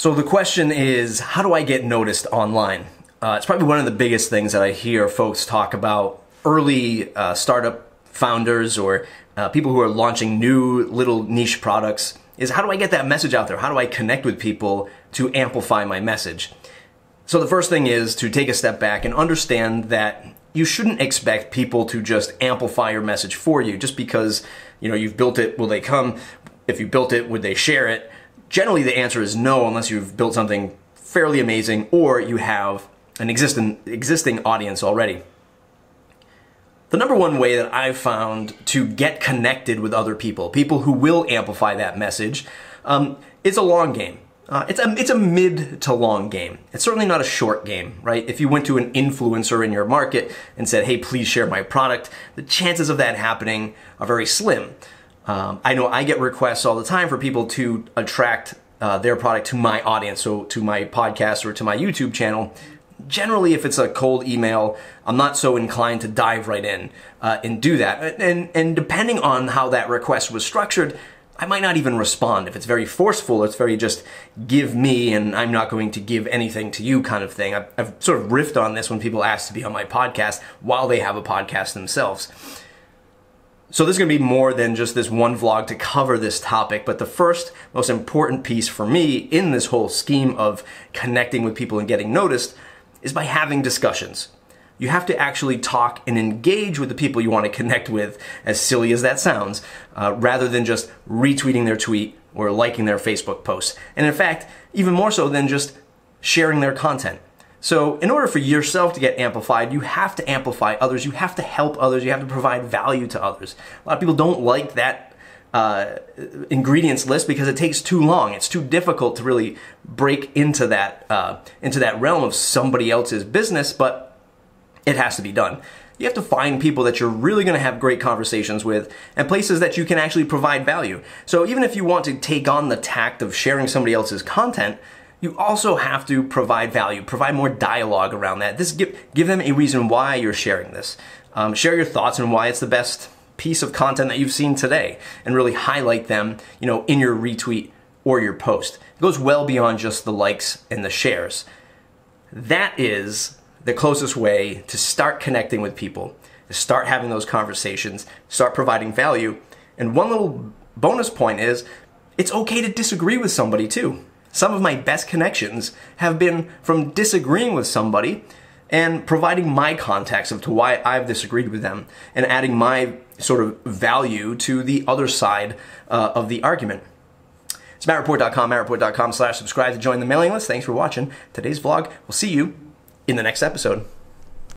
So the question is, how do I get noticed online? It's probably one of the biggest things that I hear folks talk about. Early startup founders or people who are launching new little niche products is, how do I get that message out there? How do I connect with people to amplify my message? So the first thing is to take a step back and understand that you shouldn't expect people to just amplify your message for you. Just because you've built it, will they come? If you built it, would they share it? Generally, the answer is no, unless you've built something fairly amazing or you have an existing audience already. The number one way that I've found to get connected with other people who will amplify that message, is a long game. It's a mid to long game. It's certainly not a short game, right? If you went to an influencer in your market and said, hey, please share my product, the chances of that happening are very slim. I know I get requests all the time for people to attract their product to my audience, so to my podcast or to my YouTube channel. Generally, if it's a cold email, I'm not so inclined to dive right in and do that. And depending on how that request was structured, I might not even respond. If it's very forceful, it's very just give me and I'm not going to give anything to you kind of thing. I've sort of riffed on this when people ask to be on my podcast while they have a podcast themselves. So this is going to be more than just this one vlog to cover this topic, but the first most important piece for me in this whole scheme of connecting with people and getting noticed is by having discussions. You have to actually talk and engage with the people you want to connect with, as silly as that sounds, rather than just retweeting their tweet or liking their Facebook post. And in fact, even more so than just sharing their content. So in order for yourself to get amplified, you have to amplify others, you have to help others, you have to provide value to others. A lot of people don't like that ingredients list because it takes too long. It's too difficult to really break into that realm of somebody else's business, but it has to be done. You have to find people that you're really going to have great conversations with and places that you can actually provide value. So even if you want to take on the tact of sharing somebody else's content, you also have to provide value, provide more dialogue around that. Give them a reason why you're sharing this. Share your thoughts on why it's the best piece of content that you've seen today and really highlight them, in your retweet or your post. It goes well beyond just the likes and the shares. That is the closest way to start connecting with people, to start having those conversations, start providing value. And one little bonus point is, it's okay to disagree with somebody too. Some of my best connections have been from disagreeing with somebody and providing my context of to why I've disagreed with them and adding my sort of value to the other side of the argument. It's MattReport.com, MattReport.com/subscribe to join the mailing list. Thanks for watching today's vlog. We'll see you in the next episode.